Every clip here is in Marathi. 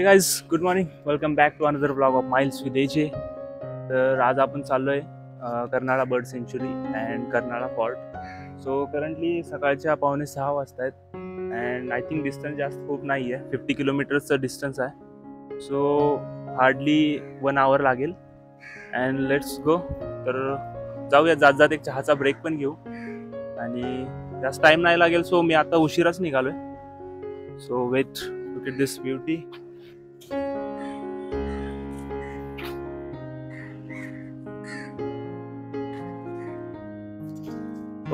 Guys good morning, welcome back to another blog of miles with AJ. तर आज आपण चाललोय Karnala bird sanctuary and Karnala fort. So currently सकाळच्या 5:45 वाजता आहेत अँड आय थिंक डिस्टन्स जास्त खूप नाही आहे, 50 किलोमीटरचं डिस्टन्स आहे. सो हार्डली 1 आवर लागेल अँड लेट्स गो. तर जाऊया, जात जात एक चहाचा ब्रेक पण घेऊ आणि जास्त टाइम नाही लागेल. सो मी आता उशिराच निघालोय. So wait, look at this beauty.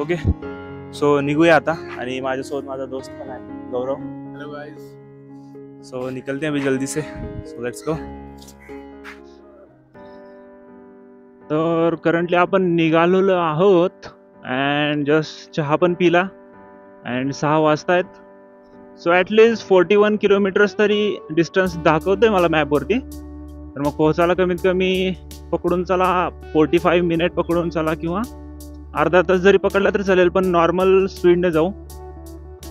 Okay, so निघूया आता. आणि माझ्यासोबत माझा दोस्त पण आहे, गौरव. Hello guys. सो निकलते हैं अभी जल्दी से. सो लेट्स गो. तर करंटली आपण निघालेलो आहोत अँड जस्ट चहा पण पिला अँड 6 वाजतायत. सो ॲटलिस्ट 41 किलोमीटर्स तरी डिस्टन्स दाखवतोय मला मॅपवरती. तर मग पोहोचायला कमीत कमी पकडून चला 45 मिनिट पकडून चला, किंवा अर्धा तास जरी पकडला तरी चालेल, पण नॉर्मल स्पीडने जाऊ.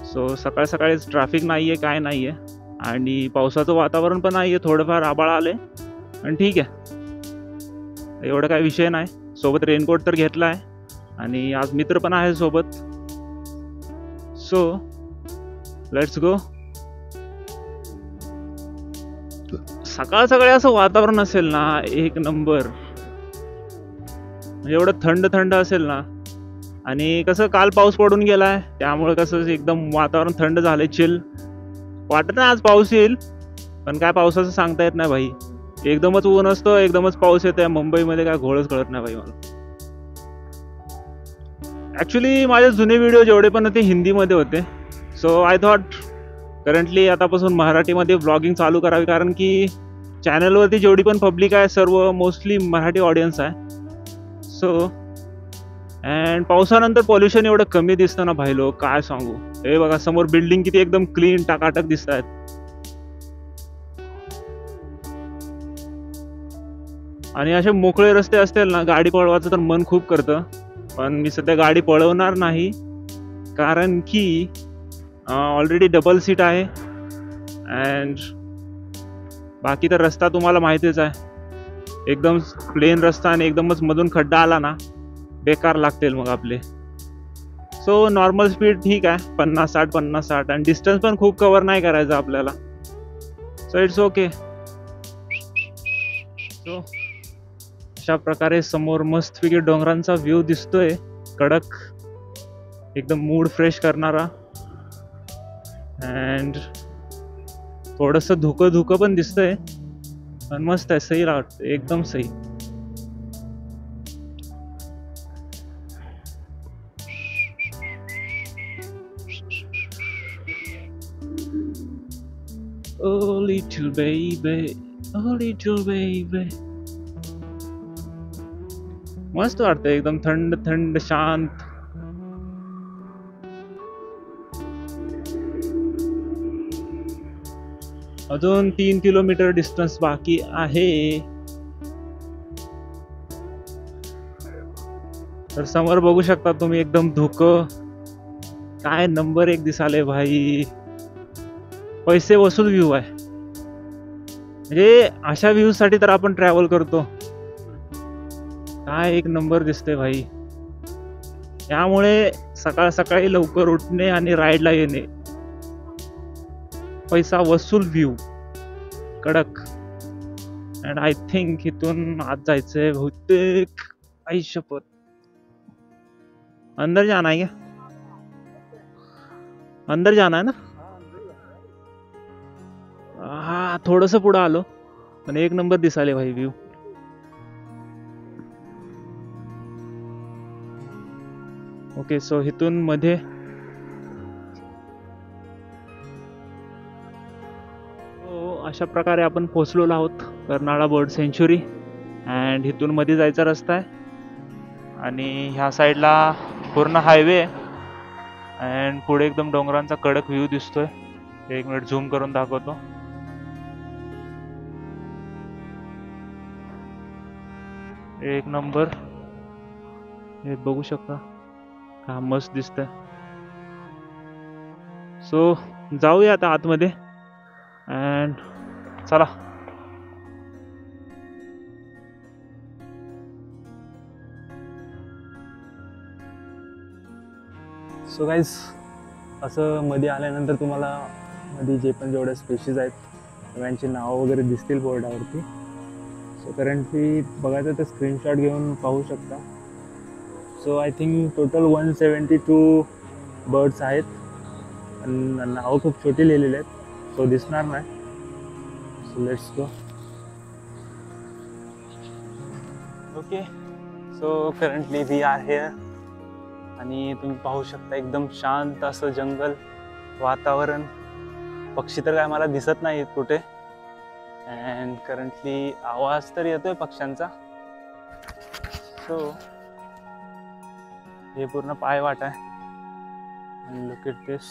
सो सकाळ सकाळीच ट्रॅफिक नाही आहे, काय नाही आहे, आणि पावसाचं वातावरण पण नाही आहे, थोडंफार आभाळ आले आणि ठीक आहे, एवढं काय विषय नाही. सोबत रेनकोट तर घेतला आहे आणि आज मित्र पण आहे सोबत. सो लेट्स गो. सकाळ सकाळी असं वातावरण असेल ना, एक नंबर. म्हणजे एवढं थंड थंड असेल ना, आणि कसं काल पाऊस पडून गेलाय त्यामुळे कसं एकदम वातावरण थंड झालंय, चिल वाटत नाही आज पाऊस येईल, पण काय पावसाचं सांगता येत नाही भाई. एकदमच ऊन असतं, एकदमच पाऊस येतोय. मुंबईमध्ये काय घोळच कळत नाही भाई मला. ऍक्च्युली माझे जुने व्हिडिओ जेवढे पण होते हिंदीमध्ये होते. सो आय थॉट करंटली आतापासून मराठीमध्ये ब्लॉगिंग चालू करावी, कारण की चॅनलवरती जेवढी पण पब्लिक आहे सर्व मोस्टली मराठी ऑडियन्स आहे. सो अँड पावसानंतर पॉल्युशन एवढं कमी दिसतं ना भाई लोक, काय सांगू. हे बघा समोर बिल्डिंग किती एकदम क्लीन टाकाटक दिसत आहेत. आणि असे मोकळे रस्ते असतील ना, गाडी पळवायचं तर मन खूप करतं, पण मी सध्या गाडी पळवणार नाही, कारण की ऑलरेडी डबल सीट आहे अँड बाकी तर रस्ता तुम्हाला माहितीच आहे, एकदम प्लेन रस्ता आणि एकदमच मधून खड्डा आला ना बेकार लागतील मग आपले. सो नॉर्मल स्पीड ठीक आहे, 50-60 50-60, आणि डिस्टन्स पण खूप कव्हर नाही करायचं आपल्याला. So it's okay. सो अशा प्रकारे समोर मस्तपैकी डोंगरांचा व्ह्यू दिसतोय, कडक, एकदम मूड फ्रेश करणारा. अँड थोडंसं धुकं पण दिसतंय, पण मस्त आहे, सही वाटतं, एकदम सही. Oh little baby, oh little baby. मस्त वाटतं, एकदम थंड थंड शांत. अजून 3 किलोमीटर डिस्टन्स बाकी आहे. तर समोर बघू शकता तुम्ही, एकदम धुकं, काय नंबर 1 दिसाले भाई. पैसे वसूल व्ह्यू आहे. म्हणजे अशा व्ह्यू साठी तर आपण ट्रॅव्हल करतो. काय एक नंबर दिसते भाई. त्यामुळे सकाळ सकाळी लवकर उठणे आणि राईडला येणे, पैसा वसूल व्ह्यू, कडक. अँड आय थिंक इथून आज जायचंय बहुतेक, आई शपथ, अंदर जाना है क्या? अंदर जाना है ना? हा, थोडस पुढे आलो, पण एक नंबर दिसाले भाई व्ह्यू. ओके, सो इथून मध्ये अशा प्रकारे आपण पोहोचलेलो आहोत कर्नाळा बर्ड सेंच्युरी. अँड इथून मध्ये जायचा रस्ता आहे आणि ह्या साईडला पूर्ण हायवे आहे अँड पुढे एकदम डोंगरांचा कडक व्ह्यू दिसतोय. 1 मिनिट झूम करून दाखवतो. एक नंबर, हे बघू शकता, का मस्त दिसतंय. सो जाऊया आता आतमध्ये अँड चला. सो गाईज, असं मध्ये आल्यानंतर तुम्हाला मध्ये जे पण जेवढ्या स्पेशीज आहेत सगळ्यांची नावं वगैरे दिसतील बोर्डावरती. सो करंटली बघायचं तर स्क्रीनशॉट घेऊन पाहू शकता. So I think total 172 birds आहेत आणि नावं खूप छोटी लिहिलेली आहेत, सो दिसणार नाही. So let's go. Okay, so currently we are here आणि तुम्ही पाहू शकता एकदम शांत असं जंगल वातावरण. पक्षी तर काय मला दिसत नाहीत कुठे, अँड करंटली आवाज तर येतोय पक्ष्यांचा. सो हे पूर्ण पायवाट आहे. And look at this.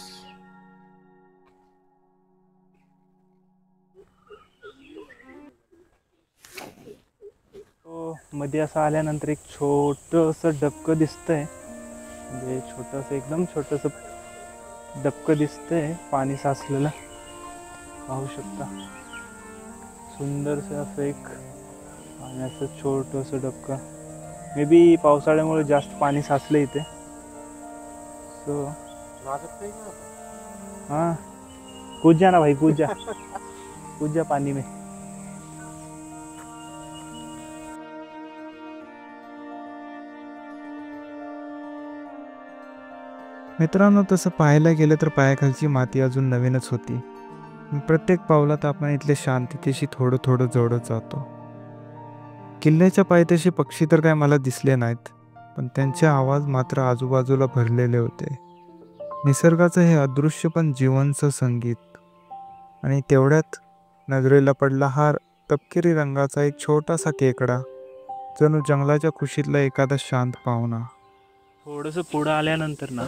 So मध्ये असं आल्यानंतर एक छोटंसं डबकं दिसतंय, म्हणजे छोटंसं एकदम छोटंसं डबकं दिसतंय पाणी साचलेलं. पाहू शकता सुंदरसं असं एक पाण्याचं छोटंसं डबकं. मे बी पावसाळ्यामुळे जास्त पाणी साचलं इथे. सो हाँ, कूद जा ना भाई, कूद जा. कूद जा पानी में. मित्रांनो, तसं पाहायला गेलं तर पायाखालची माती अजून नवीनच होती. प्रत्येक पावलात आपण इथल्या शांततेशी थोडं थोडं जोडत जातो. किल्ल्याच्या पायथ्याशी पक्षी तर काय मला दिसले नाहीत, पण त्यांचे आवाज मात्र आजूबाजूला भरलेले होते. निसर्गाचं हे अदृश्य पण जीवनचं संगीत. आणि तेवढ्यात नजरेला पडला हा तपकिरी रंगाचा एक छोटासा केकडा, जणू जंगलाच्या खुशीतला एखादा शांत पाहुणा. थोडंसं पुढं आल्यानंतर ना,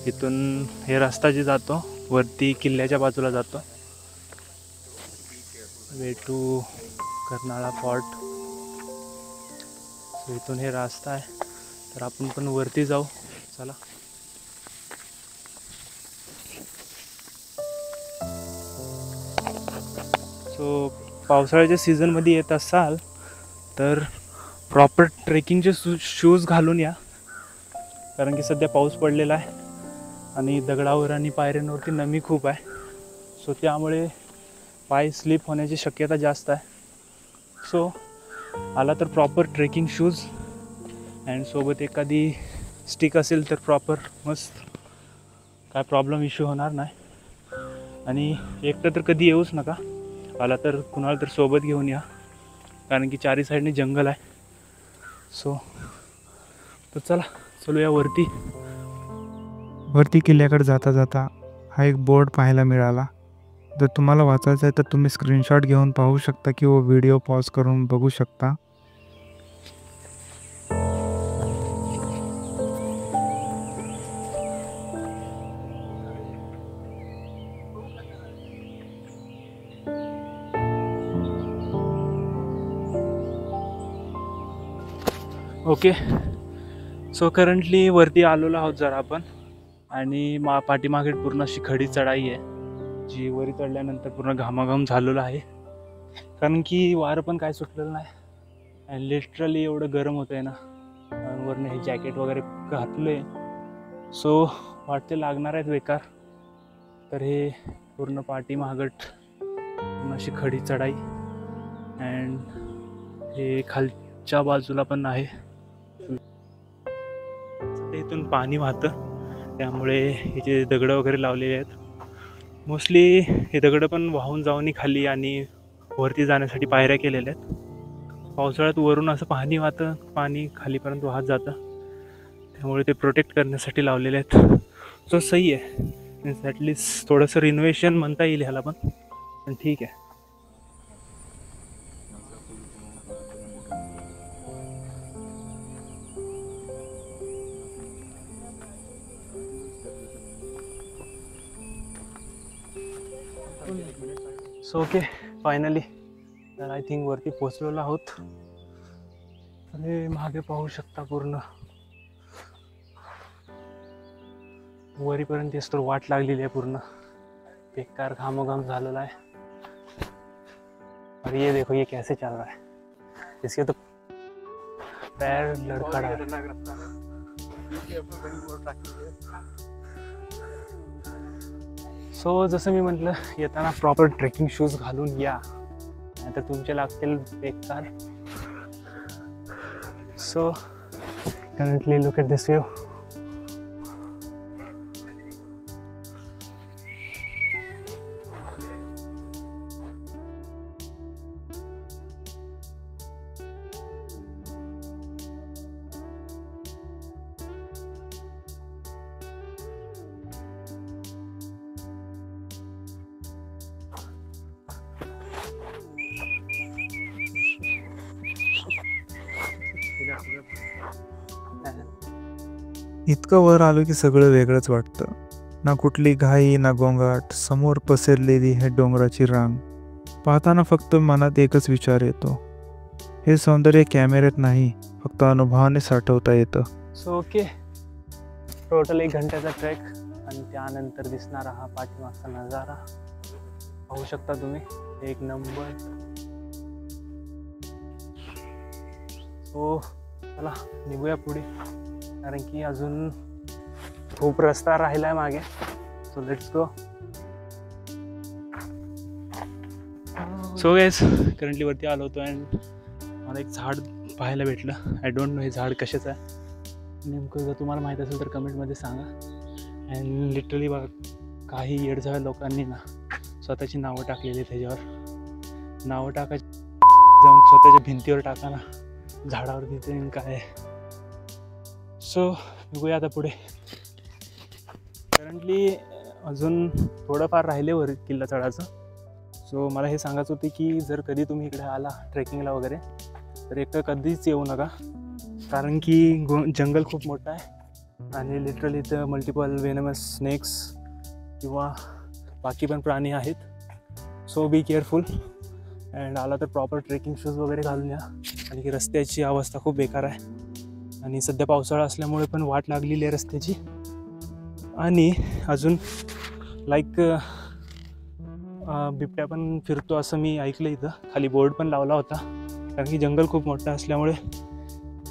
इथून हे रस्ता जे जातो वरती किल्ल्याच्या बाजूला जातो, way to Karnala fort. So इथून हे रस्ता आहे, तर आपण पण वरती जाऊ. चला. सो पावसाळ्याच्या सीझनमध्ये येत असाल तर प्रॉपर ट्रेकिंगचे शूज घालून या, कारण की सध्या पाऊस पडलेला आहे आणि दगडावर आणि पायऱ्यांवरती नमी खूप आहे. सो त्यामुळे पाय स्लिप होण्याची शक्यता जास्त आहे. सो आला तर प्रॉपर ट्रेकिंग शूज अँड सोबत एखादी स्टिक असेल तर प्रॉपर मस्त, काय प्रॉब्लेम इश्यू होणार नाही. आणि एकटं तर कधी येऊच नका, आला तर कुणाला तर सोबत घेऊन या, कारण की चारी साईडने जंगल आहे. सो तर चला चलूया वरती. वरती किल्ल्याकडे जाता जाता हा एक बोर्ड पाहायला मिळाला. जर तुम्हाला वाचायचं आहे तर तुम्ही स्क्रीनशॉट घेऊन पाहू शकता किंवा व्हिडिओ पॉज करून बघू शकता. ओके, सो करंटली वरती आलेलो आहोत जरा आपण, आणि पाठीमागे पूर्ण अशी खडी चढाई आहे, जी वरी चढल्यानंतर पूर्ण घामाघाम झालेलं आहे, कारण की वारं पण काय सुटलेलं नाही. आणि लिटरली एवढं गरम होतं आहे ना, वरनं हे जॅकेट वगैरे घातलं आहे. सो वाटते लागणार आहेत बेकार. तर हे पूर्ण पाठीमागट पूर्ण अशी खडी चढाई, अँड हे खालच्या बाजूला पण आहे. इथून पाणी वाहतं, त्यामुळे हे जे दगडं वगैरे लावलेले आहेत, मोस्टली हे दगडं पण वाहून जाऊन खाली आणि वरती जाण्यासाठी पायऱ्या केलेल्या आहेत. पावसाळ्यात वरून असं पाणी वाहतं, पाणी खालीपर्यंत वाहत जातं, त्यामुळे ते प्रोटेक्ट करण्यासाठी लावलेले आहेत. सो सही आहे, मीन्स ॲटलिस्ट थोडंसं रिनोव्हेशन म्हणता येईल ह्याला पण ठीक आहे. सो ओके, फायनली तर आय थिंक वरती पोचलेलो आहोत. आणि मागे पाहू शकता पूर्ण वरीपर्यंत येस तर वाट लागलेली आहे, पूर्ण बेकार घामोघाम झालेला आहे. और ये देखो ये कैसे चल रहा है, इसके तो पैर लड़खड़ा है। सो जसं मी म्हटलं, येताना प्रॉपर ट्रेकिंग शूज घालून या, नाहीतर तुमचे लागतील बेकार. So currently look at this view. इतकं वर आलो की सगळं वेगळंच वाटतं. ना कुठली घाई ना गोंगाट, समोर पसरलेली हे डोंगराची रांग पाहताना फक्त मनात एकच विचार येतो, हे सौंदर्य कॅमेऱ्यात नाही, फक्त अनुभवाने साठवता येतं. सो ओके, टोटल 1 घंट्याचा ट्रेक आणि त्यानंतर दिसणारा हा पाठीमागचा नजारा पाहू शकता तुम्ही, एक नंबर. सो चला निघूया पुढे, कारण की अजून खूप रस्ता राहिलाय मागे. So let's go. So guys, currently वरती आलो होतो अँड मला एक झाड पाहायला भेटलं. आय डोंट नो हे झाड कशाचं आहे नेमकं, जर तुम्हाला माहीत असेल तर कमेंटमध्ये सांगा. अँड लिटरली बघा, काही येडझाळ लोकांनी ना स्वतःची नावं टाकलेली त्याच्यावर. नावं टाकायची जाऊन स्वतःच्या भिंतीवर टाका ना, झाडावर तिथे काय. सो बघूया आता पुढे. करंटली अजून थोडंफार राहिले वर किल्ला चढायचं. सो मला हे सांगायचं होते की जर कधी तुम्ही इकडे आला ट्रेकिंगला वगैरे, तर एकटं कधीच येऊ नका, कारण की जंगल खूप मोठं आहे आणि लिटरली इथं मल्टिपल वेनमस स्नेक्स किंवा बाकी पण प्राणी आहेत. So be careful. अँड आला तर प्रॉपर ट्रेकिंग शूज वगैरे घालून या, आणि की रस्त्याची अवस्था खूप बेकार आहे आणि सध्या पावसाळा असल्यामुळे पण वाट लागलेली आहे रस्त्याची. आणि अजून लाईक बिबट्या पण फिरतो असं मी ऐकलं. इथं खाली बोर्ड पण लावला होता, कारण की जंगल खूप मोठं असल्यामुळे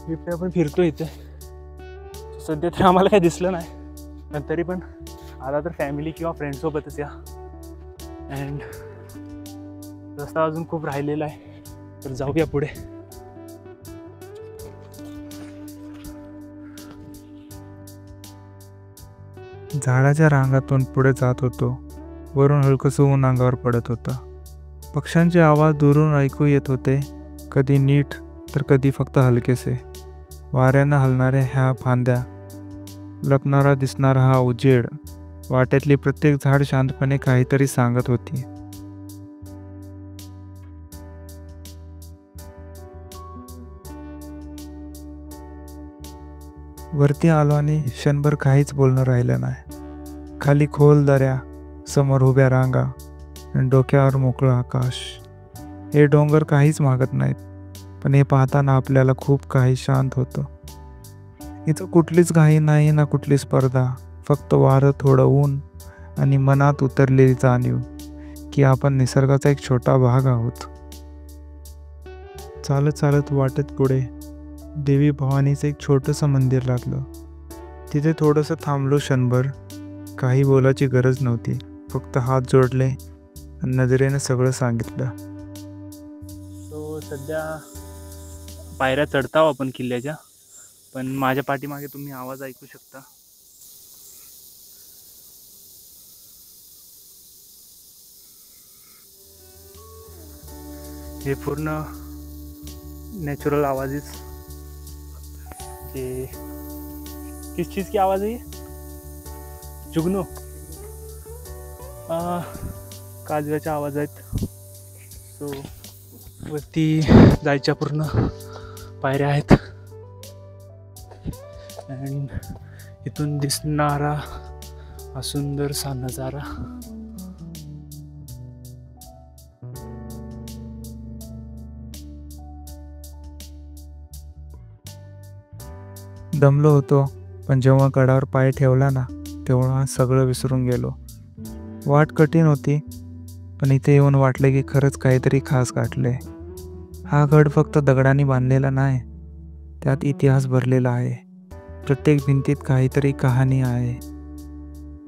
बिबट्या पण फिरतो इथे. सध्या तर आम्हाला काही दिसलं नाही, पण तरी पण आला तर फॅमिली किंवा फ्रेंडसोबतच या. अँड रस्ता अजून खूप राहिलेला आहे, तर जाऊया पुढे. झाडाच्या रांगातून पुढे जात होतो. वरून हलकंसं ऊन अंगावर पडत होतं. पक्ष्यांचे आवाज दुरून ऐकू येत होते, कधी नीट तर कधी फक्त हलकेसे. वाऱ्यानं हलणाऱ्या ह्या फांद्या, लपणारा दिसणारा हा उजेड, वाट्यातली प्रत्येक झाड शांतपणे काहीतरी सांगत होती. वरती आलो आणि क्षणभर काहीच बोलणं राहिलं नाही. खाली खोल दऱ्या, समोर उभ्या रांगा आणि डोक्यावर मोकळं आकाश. हे डोंगर काहीच मागत नाहीत, पण हे पाहताना आपल्याला खूप काही शांत होतं. इथं कुठलीच घाई नाही ना कुठली स्पर्धा, फक्त वारं, थोडं ऊन आणि मनात उतरलेली जाणीव की आपण निसर्गाचा एक छोटा भाग आहोत. चालत चालत वाटत पुढे देवी भवानीचं एक छोटंसं मंदिर लागलं. तिथे थोडंसं थांबलो क्षणभर. काही बोलायची गरज नव्हती, फक्त हात जोडले आणि नजरेनं सगळं सांगितलं. सो सध्या पायऱ्या चढता आहोत आपण किल्ल्याच्या, पण माझ्या पाठीमागे तुम्ही आवाज ऐकू शकता. हे पूर्ण नेचुरल आवाजेस. ये किस चीज़ की आवाज़ है ये? जुगनू. काजव्याच्या आवाज आहेत. सो वरती जायच्या पूर्ण पायऱ्या आहेत. अँड इथून दिसणारा हा सुंदरसा नजारा. दमलो होतो, पण जेव्हा गडावर पाय ठेवला ना, तेव्हा सगळं विसरून गेलो. वाट कठीण होती, पण इथे येऊन वाटलं की खरंच काहीतरी खास गाठलंय. हा गड फक्त दगडांनी बांधलेला नाही, त्यात इतिहास भरलेला आहे. प्रत्येक भिंतीत काहीतरी कहाणी आहे.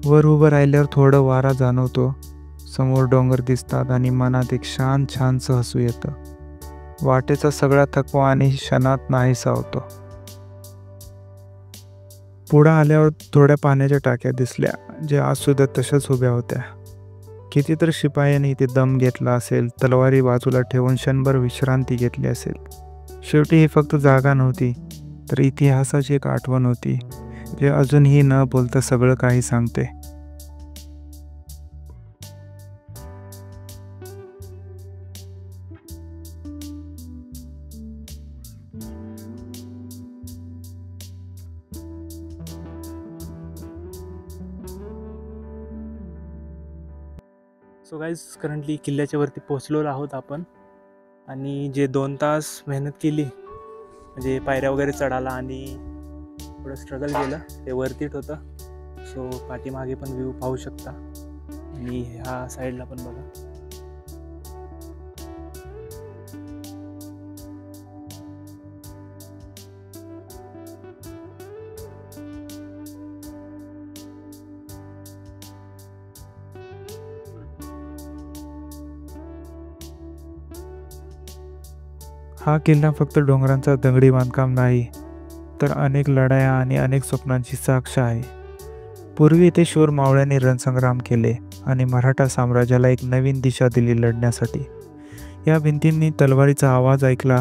वर उभं राहिल्यावर थोडं वारा जाणवतो, समोर डोंगर दिसतात आणि मनात एक छानसं हसू येतं. वाटेचा सगळा थकवा आणि क्षणात नाहीसा होतो. पुढं आल्यावर थोड्या पाण्याच्या टाक्या दिसल्या, ज्या आज सुद्धा तशाच उभ्या होत्या. कितीतरी शिपायांनी इथे दम घेतला असेल, तलवारी बाजूला ठेवून क्षणभर विश्रांती घेतली असेल. शेवटी ही फक्त जागा नव्हती, तर इतिहासाची एक आठवण होती, जे अजूनही न बोलता सगळं काही सांगते. सो गाईज, करंटली किल्ल्याच्या वरती पोहोचलेलो आहोत आपण. आणि जे 2 तास मेहनत केली, म्हणजे पायऱ्या वगैरे चढायला आणि थोडं स्ट्रगल केलं, ते वरतीच होतं. सो पाठीमागे पण व्ह्यू पाहू शकता आणि ह्या साईडला पण बघा. हा किल्ला फक्त डोंगरांचा दगडी बांधकाम नाही, तर अनेक लढाया आणि अनेक स्वप्नांची साक्ष आहे. पूर्वी इथे शूर मावळ्यांनी रणसंग्राम केले आणि मराठा साम्राज्याला एक नवीन दिशा दिली लढण्यासाठी. या भिंतींनी तलवारीचा आवाज ऐकला,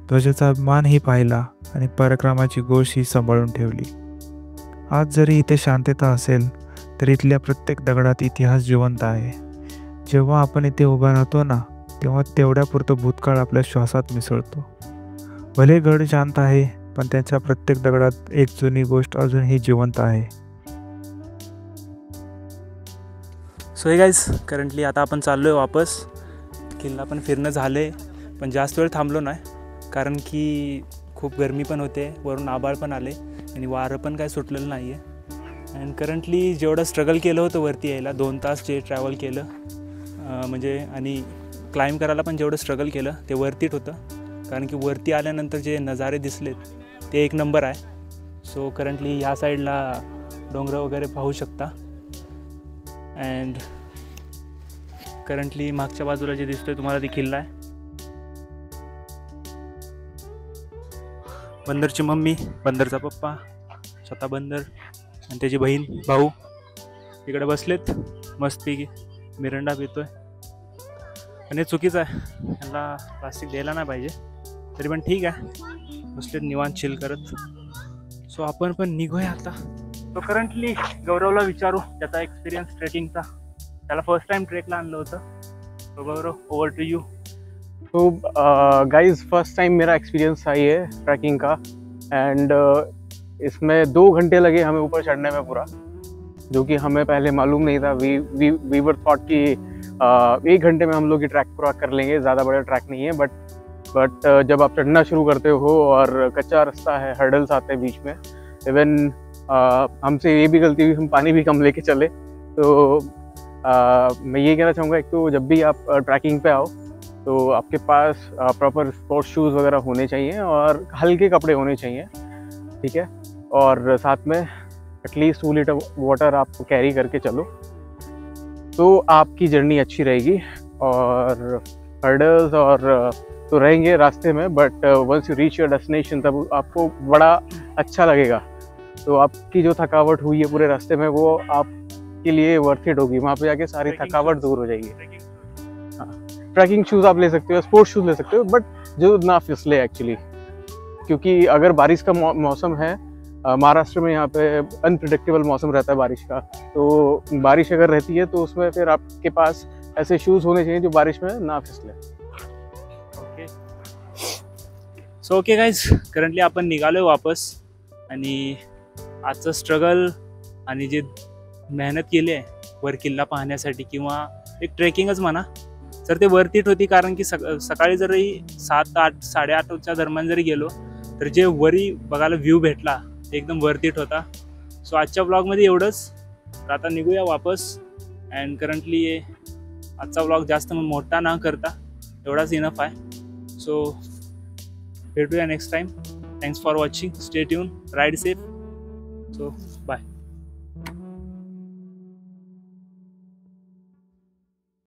ध्वजाचा मानही पाहिला आणि पराक्रमाची गोष्ट ही सांभाळून ठेवली. आज जरी इथे शांतता असेल, तर इथल्या प्रत्येक दगडात इतिहास जिवंत आहे. जेव्हा आपण इथे उभा राहतो ना, तेव्हा तेवढ्यापुरतं भूतकाळ आपल्या श्वासात मिसळतो. भले गड शांत आहे, पण त्याच्या प्रत्येक दगडात एक जुनी गोष्ट अजूनही जिवंत आहे. सो हे गाईज, करंटली आता आपण चाललो आहे वापस. किल्ला पण फिरणं झालं आहे, पण जास्त वेळ थांबलो नाही, कारण की खूप गरमी पण होते, वरून आभाळ पण आले आणि वारं पण काय सुटलेलं नाही आहे. अँड करंटली जेवढं स्ट्रगल केलं होतं वरती यायला, 2 तास जे ट्रॅव्हल केलं, म्हणजे आणि क्लाइंब करायला पण जेवढं स्ट्रगल केलं ते वरतीच होतं, कारण की वरती आल्यानंतर जे नजारे दिसलेत ते एक नंबर आहे. सो करंटली ह्या साईडला डोंगर वगैरे पाहू शकता. अँड करंटली मागच्या बाजूला जे दिसतोय तुम्हाला ते किल्ला आहे. बंदरची मम्मी, बंदरचा पप्पा, स्वतः बंदर आणि त्याची बहीण भाऊ तिकडे बसलेत, मस्ती मिरंडा पितोय. आणि चुकीचं आहे, यांना प्लास्टिक द्यायला नाही पाहिजे, तरी पण ठीक आहे, बसलेत निवांत चिल करत. सो आपण पण निघूया आता. सो करंटली गौरवला विचारू त्याचा एक्सपिरियन्स ट्रेकिंगचा. त्याला फर्स्ट टाइम ट्रेकला आणलं होतं. So Gaurav, over to you. तो गाइस, फर्स्ट टाइम मेरा एक्सपीरियंस था ये ट्रैकिंग का. एंड इसमें 2 घंटे लगे हमें ऊपर चढ़ने में पूरा, जो कि हमें पहले मालूम नहीं था. वी वर थॉट कि 1 घंटे में हम लोग ये ट्रैक पूरा कर लेंगे, ज़्यादा बड़ा ट्रैक नहीं है. बट जब आप चढ़ना शुरू करते हो और कच्चा रास्ता है, हर्डल्स आते हैं बीच में, इवन हमसे ये भी गलती हुई, हम पानी भी कम लेके चले. तो मैं ये कहना चाहूँगा, एक तो जब भी आप ट्रैकिंग पे आओ तो आपके पास प्रॉपर स्पोर्ट्स शूज़ वगैरह होने चाहिए और हल्के कपड़े होने चाहिए, ठीक है. और साथ में एटलीस्ट 2 लीटर वाटर आप कैरी करके चलो, तो आपकी जर्नी अच्छी रहेगी. और हर्डल्स और तो रहेंगे रास्ते में, but once you reach your destination तब आपको बड़ा अच्छा लगेगा. तो आपकी जो थकावट हुई है पूरे रास्ते में, वो आपके लिए वर्थ इट होगी. वहाँ पे जाके सारी थकावट दूर हो जाएगी. हाँ, ट्रैकिंग शूज़ आप ले सकते हो, स्पोर्ट्स शूज़ ले सकते हो, बट जो ना फिसले एक्चुअली, क्योंकि अगर बारिश का मौसम है, महाराष्ट्र में यहाँ पे अनप्रिडिक्टेबल मौसम रहता है बारिश का. तो बारिश अगर रहती है तो उसमें फिर आपके पास ऐसे शूज़ होने चाहिए जो बारिश में ना फिसले. Okay. So okay guys, currently आपण निघालो वापस. आणि आजचं स्ट्रगल आणि जे मेहनत केली आहे वर किल्ला पाहण्यासाठी, किंवा एक ट्रेकिंगच म्हणा, तर ते वर्थ इट होती. कारण की सकाळी जरी 7-8, 8:30च्या दरम्यान जरी गेलो, तर जे वरी बघायला व्ह्यू भेटला ते एकदम वर्थ इट होता. सो आजच्या ब्लॉगमध्ये एवढंच. तर आता निघूया वापस. अँड करंटली आजचा व्लॉग जास्त मोठा न करता एवढाच इनफ आहे. सो भेटूया next time. Thanks for watching. Stay tune. Ride safe. So bye.